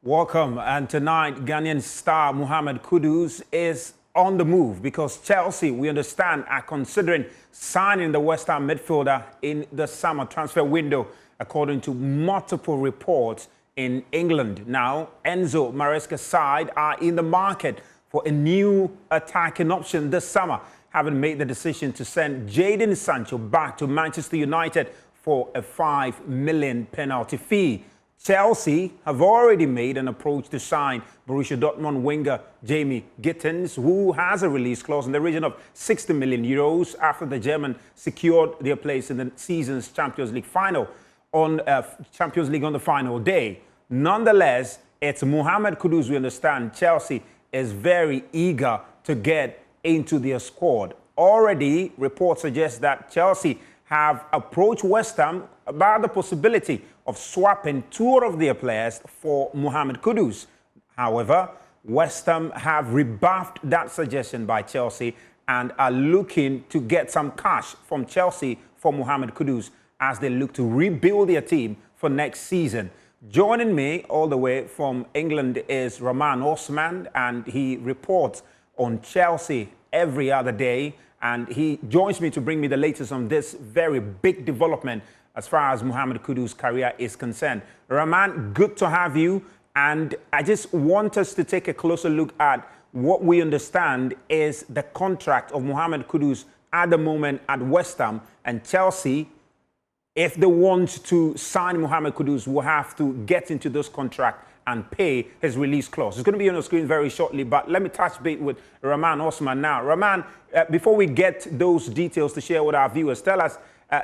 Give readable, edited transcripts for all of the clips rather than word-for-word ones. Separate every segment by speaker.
Speaker 1: Welcome. And tonight, Ghanaian star Mohamed Kudus is on the move because Chelsea, we understand, are considering signing the West Ham midfielder in the summer transfer window, according to multiple reports in England. Now, Enzo Maresca's side are in the market for a new attacking option this summer, having made the decision to send Jadon Sancho back to Manchester United for a £5 million penalty fee. Chelsea have already made an approach to sign Borussia Dortmund winger Jamie Gittens, who has a release clause in the region of €60 million after the German secured their place in the season's Champions League final on the final day. Nonetheless, it's Mohamed Kudus, we understand. Chelsea is very eager to get into their squad. Already, reports suggest that Chelsea have approached West Ham about the possibility of swapping two of their players for Mohamed Kudus. However, West Ham have rebuffed that suggestion by Chelsea and are looking to get some cash from Chelsea for Mohamed Kudus as they look to rebuild their team for next season. Joining me all the way from England is Rahman Osman, and he reports on Chelsea every other day. And he joins me to bring me the latest on this very big development as far as Mohamed Kudus' career is concerned. Rahman, good to have you. And I just want us to take a closer look at what we understand is the contract of Mohamed Kudus at the moment at West Ham. And Chelsea, if they want to sign Mohamed Kudus, will have to get into this contract and pay his release clause. It's going to be on the screen very shortly, but let me touch base with Rahman Osman now. Rahman, before we get those details to share with our viewers, tell us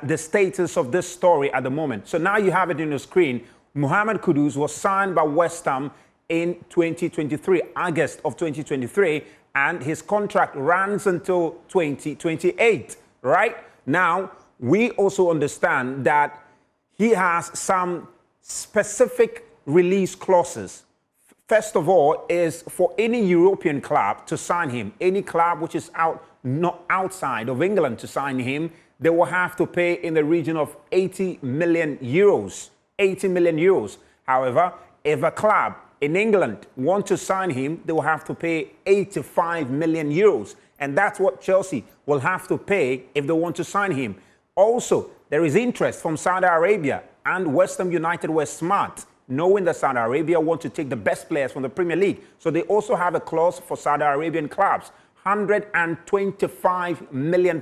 Speaker 1: the status of this story at the moment. So now you have it on the screen. Mohamed Kudus was signed by West Ham in 2023, August of 2023, and his contract runs until 2028, right? Now, we also understand that he has some specific release clauses. First of all, is for any European club to sign him, any club which is not outside of England to sign him, they will have to pay in the region of €80 million. €80 million. However, if a club in England want to sign him, they will have to pay €85 million. And that's what Chelsea will have to pay if they want to sign him. Also, there is interest from Saudi Arabia, and West Ham United were smart, knowing that Saudi Arabia want to take the best players from the Premier League. So they also have a clause for Saudi Arabian clubs. £125 million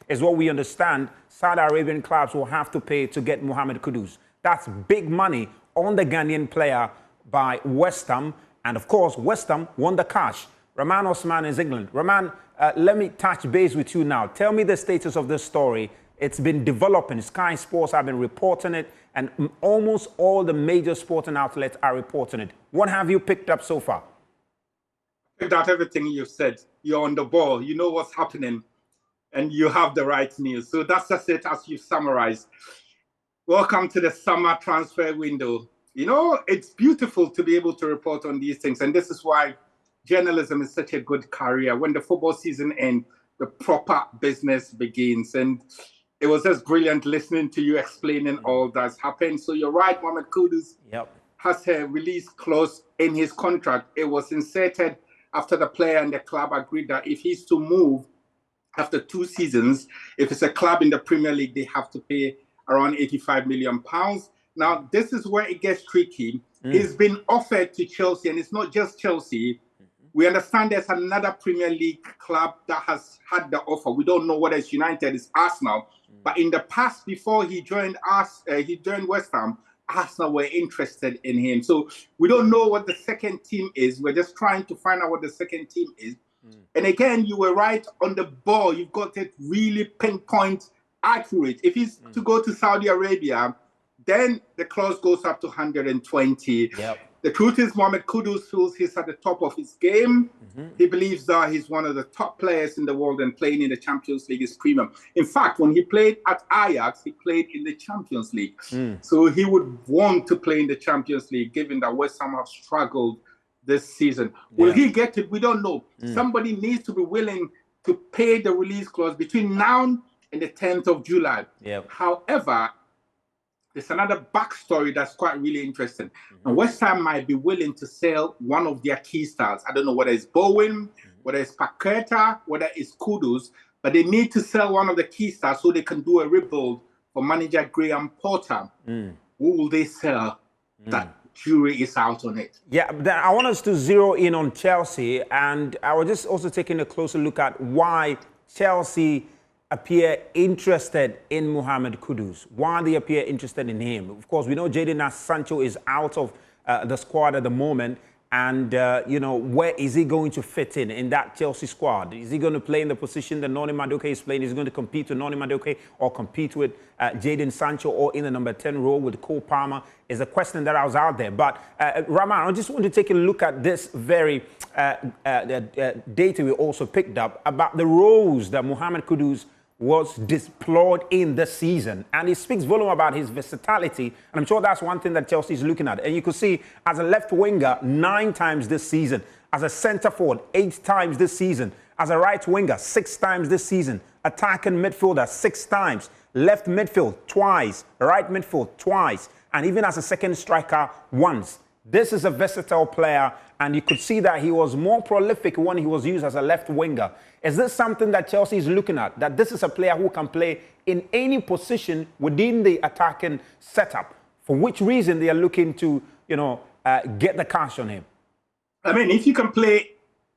Speaker 1: is what we understand Saudi Arabian clubs will have to pay to get Mohamed Kudus. That's big money on the Ghanaian player by West Ham. And of course, West Ham won the cash. Rahman Osman is England. Rahman, let me touch base with you now. Tell me the status of this story. It's been developing. Sky Sports have been reporting it, and almost all the major sporting outlets are reporting it. What have you picked up so far?
Speaker 2: Picked out everything you've said. You're on the ball. You know what's happening, and you have the right news. So that's just it, as you've summarized. Welcome to the summer transfer window. You know, it's beautiful to be able to report on these things, and this is why journalism is such a good career. When the football season ends, the proper business begins. And it was just brilliant listening to you explaining all that's happened. So you're right, Mohamed Kudus has a release clause in his contract. It was inserted after the player and the club agreed that if he's to move after 2 seasons, if it's a club in the Premier League, they have to pay around £85 million. Now, this is where it gets tricky. He's been offered to Chelsea, and it's not just Chelsea. We understand there's another Premier League club that has had the offer. We don't know whether it's United, it's Arsenal. But in the past, before he joined West Ham, Arsenal were interested in him. So we don't know what the second team is. We're just trying to find out what the second team is. And again, you were right on the ball. You've got it really pinpoint accurate. If he's to go to Saudi Arabia, then the clause goes up to 120. The truth is, Mohamed Kudus feels he's at the top of his game. He believes that he's one of the top players in the world, and playing in the Champions League is premium. In fact, when he played at Ajax, he played in the Champions League. So he would want to play in the Champions League, given that West Ham have struggled this season. Will he get it? We don't know. Somebody needs to be willing to pay the release clause between now and the 10th of July. However, there's another backstory that's quite really interesting. And West Ham might be willing to sell one of their key stars. I don't know whether it's Bowen, whether it's Paqueta, whether it's Kudus, but they need to sell one of the key stars so they can do a rebuild for manager Graham Potter. Who will they sell? That jury is out on it.
Speaker 1: Yeah, then I want us to zero in on Chelsea, and I was just also taking a closer look at why Chelsea appear interested in Mohamed Kudus. Why they appear interested in him? Of course, we know Jadon Sancho is out of the squad at the moment, and where is he going to fit in that Chelsea squad? Is he going to play in the position that Noni Madueke is playing? Is he going to compete with Noni Madueke or compete with Jadon Sancho or in the number 10 role with Cole Palmer? Is a question that I was out there. But Rahman, I just want to take a look at this very data we also picked up about the roles that Mohamed Kudus was deployed in this season. And it speaks volume about his versatility. And I'm sure that's one thing that Chelsea is looking at. And you could see as a left winger, 9 times this season. As a centre forward, 8 times this season. As a right winger, 6 times this season. Attacking midfielder, 6 times. Left midfield, twice. Right midfield, twice. And even as a second striker, once. This is a versatile player, and you could see that he was more prolific when he was used as a left winger. Is this something that Chelsea is looking at? That this is a player who can play in any position within the attacking setup? For which reason they are looking to, get the cash on him?
Speaker 2: I mean, if you can play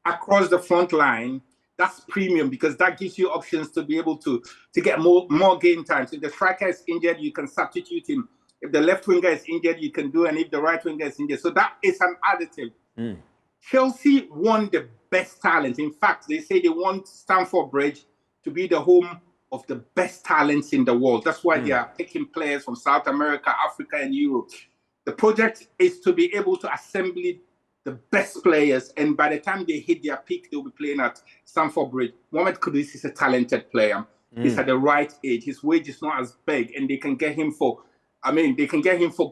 Speaker 2: across the front line, that's premium because that gives you options to be able to get more game time. So if the striker is injured, you can substitute him. If the left winger is injured, you can do, and if the right winger is injured. So that is an additive. Chelsea want the best talent. In fact, they say they want Stamford Bridge to be the home of the best talents in the world. That's why they are taking players from South America, Africa, and Europe. The project is to be able to assemble the best players, and by the time they hit their peak, they'll be playing at Stamford Bridge. Mohamed Kudus is a talented player. He's at the right age. His wage is not as big, and they can get him for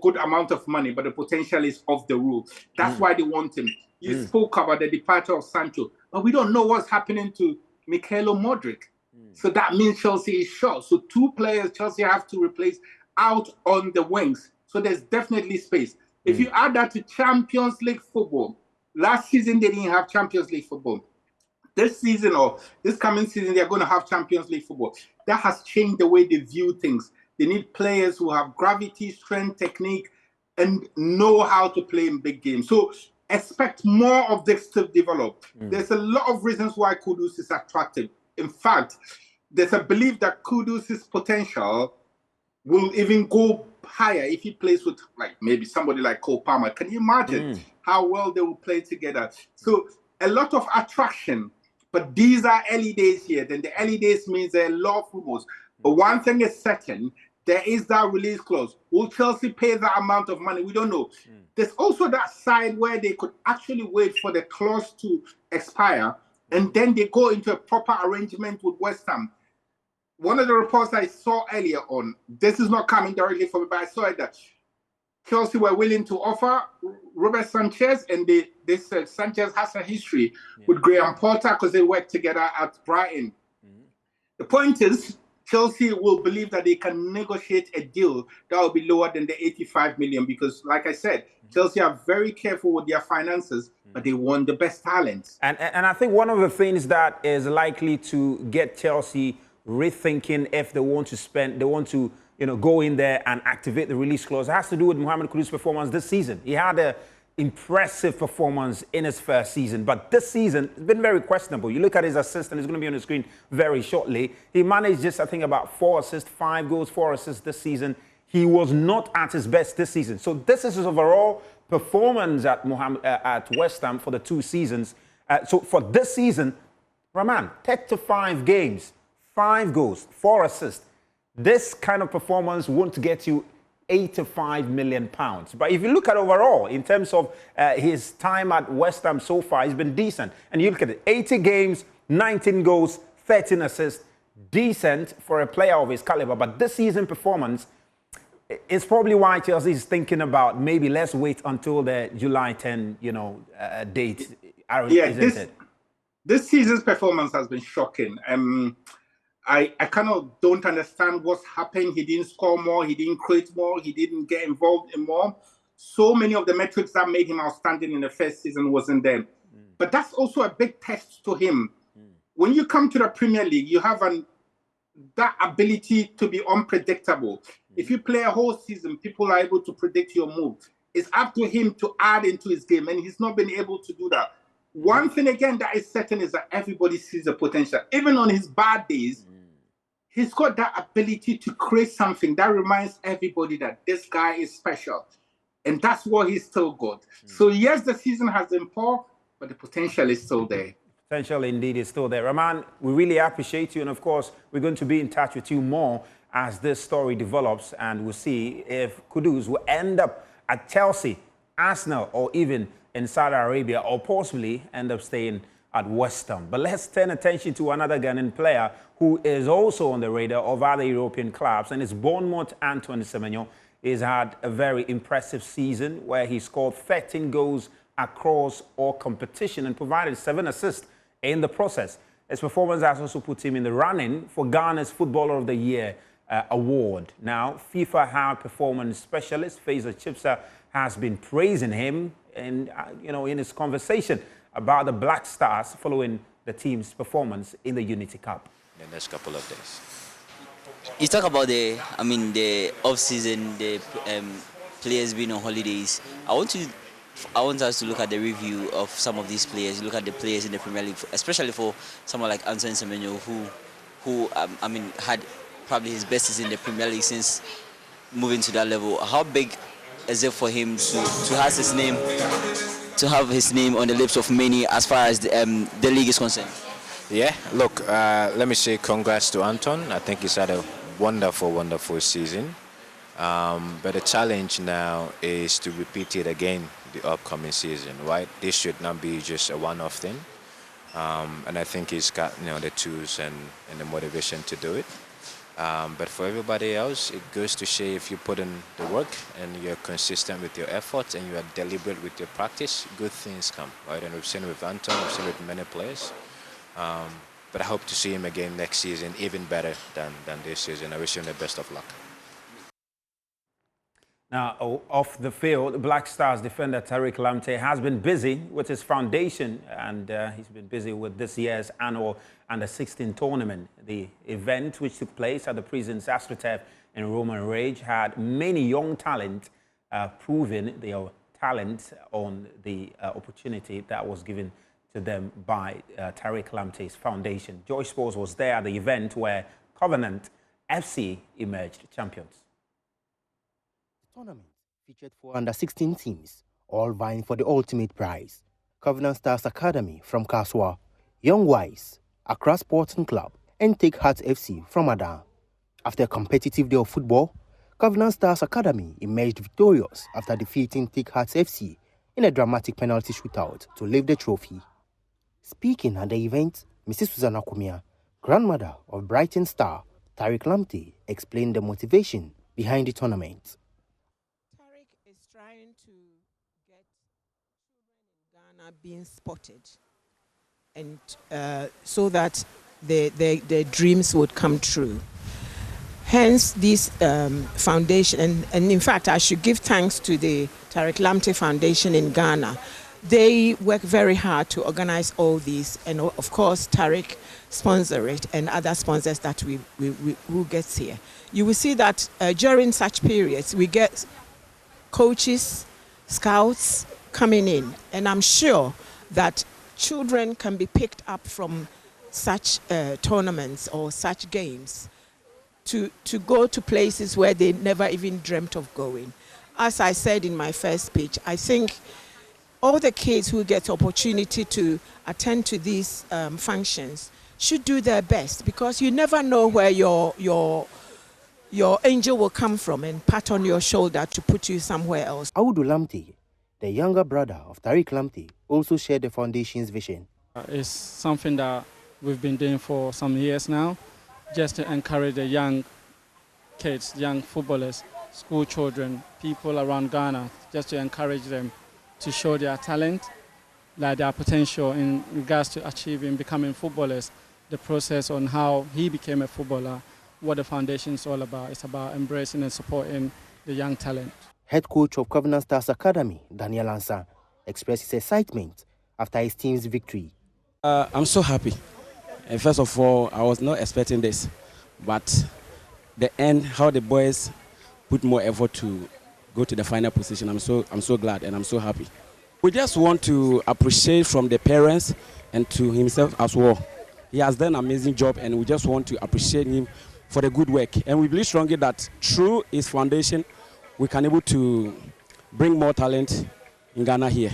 Speaker 2: good amount of money, but the potential is off the roof. That's why they want him. You spoke about the departure of Sancho, but we don't know what's happening to Mikhailo Modric. So that means Chelsea is short. So 2 players Chelsea have to replace out on the wings. So there's definitely space. If you add that to Champions League football, last season they didn't have Champions League football. This season or this coming season, they're going to have Champions League football. That has changed the way they view things. They need players who have gravity, strength, technique, and know how to play in big games. So expect more of this to develop. There's a lot of reasons why Kudus is attractive. In fact, there's a belief that Kudus' potential will even go higher if he plays with maybe somebody like Cole Palmer. Can you imagine how well they will play together? So a lot of attraction, but these are early days here. Then the early days means there are a lot of rumors. But one thing is certain, there is that release clause. Will Chelsea pay that amount of money? We don't know. There's also that side where they could actually wait for the clause to expire, and then they go into a proper arrangement with West Ham. One of the reports I saw earlier on, this is not coming directly from me, but I saw it that Chelsea were willing to offer Robert Sanchez, and they said Sanchez has a history with Graham Potter because they worked together at Brighton. The point is, Chelsea will believe that they can negotiate a deal that will be lower than the 85 million because, like I said, Chelsea are very careful with their finances, but they want the best talent.
Speaker 1: And I think one of the things that is likely to get Chelsea rethinking if they want to go in there and activate the release clause, it has to do with Mohamed Kudus' performance this season. He had an impressive performance in his first season, but this season it's been very questionable. You look at his assist, and it's going to be on the screen very shortly. He managed just, I think, about 4 assists, 5 goals, 4 assists this season. He was not at his best this season. So this is his overall performance at West Ham for the 2 seasons. So for this season, Rahman, 35 games, 5 goals, 4 assists. This kind of performance won't get you £85 million. But if you look at overall, in terms of his time at West Ham so far, he's been decent. And you look at it, 80 games, 19 goals, 13 assists. Decent for a player of his caliber. But this season performance is probably why Chelsea is thinking about maybe let's wait until the July 10, date. Isn't it?
Speaker 2: This season's performance has been shocking. I kind of don't understand what's happened. He didn't score more. He didn't create more. He didn't get involved in more. So many of the metrics that made him outstanding in the first season wasn't there. But that's also a big test to him. When you come to the Premier League, you have that ability to be unpredictable. If you play a whole season, people are able to predict your move. It's up to him to add into his game, and he's not been able to do that. One thing, again, that is certain is that everybody sees the potential. Even on his bad days, he's got that ability to create something that reminds everybody that this guy is special. And that's what he's still got. So, yes, the season has been poor, but the potential is still there.
Speaker 1: Potential indeed is still there. Rahman, we really appreciate you. And, of course, we're going to be in touch with you more as this story develops. And we'll see if Kudus will end up at Chelsea, Arsenal, or even in Saudi Arabia, or possibly end up staying at West Ham. But let's turn attention to another Ghanaian player who is also on the radar of other European clubs, and it's Bournemouth Antoine Semenyo. He's had a very impressive season where he scored 13 goals across all competition and provided 7 assists in the process. His performance has also put him in the running for Ghana's Footballer of the Year award. Now, FIFA High Performance Specialist Faisal Chipsa has been praising him in his conversation about the Black Stars following the team's performance in the Unity Cup.
Speaker 3: In the next couple of days.
Speaker 4: You talk about the off-season, the players being on holidays. I want us to look at the review of some of these players. Look at the players in the Premier League, especially for someone like Antoine Semenyo, who had probably his best season in the Premier League since moving to that level. How big is it for him to have his name on the lips of many as far as the league is concerned?
Speaker 3: Yeah, look, let me say congrats to Anton. I think he's had a wonderful, wonderful season. But the challenge now is to repeat it again the upcoming season, right? This should not be just a one-off thing. And I think he's got the tools and the motivation to do it. But for everybody else, it goes to show if you put in the work and you're consistent with your efforts and you are deliberate with your practice, good things come, right? And we've seen it with Anton, we've seen it with many players. But I hope to see him again next season, even better than this season. I wish him the best of luck.
Speaker 1: Now, off the field, Black Stars defender Tariq Lamptey has been busy with his foundation, and he's been busy with this year's annual Under-16 tournament. The event, which took place at the Prisons AstroTurf in Roman Rage, had many young talent proving their talent on the opportunity that was given to them by Tariq Lamptey's foundation. Joy Sports was there at the event where Covenant FC emerged champions.
Speaker 5: The tournament featured 4 under-16 teams, all vying for the ultimate prize. Covenant Stars Academy from Kaswa, Young Wise, Accra Sporting Club, and Take Heart FC from Adan. After a competitive day of football, Covenant Stars Academy emerged victorious after defeating Take Heart FC in a dramatic penalty shootout to lift the trophy. Speaking at the event, Mrs. Susanna Kumia, grandmother of Brighton star Tariq Lamptey, explained the motivation behind the tournament.
Speaker 6: Tariq is trying to get children in Ghana being spotted, and so that their dreams would come true. Hence, this foundation, and in fact, I should give thanks to the Tariq Lamptey Foundation in Ghana. They work very hard to organize all these, and of course, Tariq sponsor it, and other sponsors that who gets here. You will see that during such periods, we get coaches, scouts coming in, and I'm sure that children can be picked up from such tournaments or such games to go to places where they never even dreamt of going. As I said in my first speech, I think all the kids who get opportunity to attend to these functions should do their best, because you never know where your angel will come from and pat on your shoulder to put you somewhere else.
Speaker 5: Audu Lamptey, the younger brother of Tariq Lamptey, also shared the foundation's vision.
Speaker 7: It's something that we've been doing for some years now, just to encourage the young kids, young footballers, school children, people around Ghana, just to encourage them to show their talent, like their potential in regards to achieving, becoming footballers. the process on how he became a footballer, what the foundation is all about. It's about embracing and supporting the young talent.
Speaker 5: Head coach of Covenant Stars Academy, Daniel Ansah, expressed his excitement after his team's victory.
Speaker 8: I'm so happy. And first of all, I was not expecting this, but the end, how the boys put more effort to go to the final position, I'm so glad and I'm so happy. We just want to appreciate from the parents and to himself as well. He has done an amazing job, and we just want to appreciate him for the good work. And we believe strongly that through his foundation, we can able to bring more talent in Ghana here.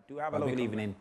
Speaker 1: Do have a lovely evening.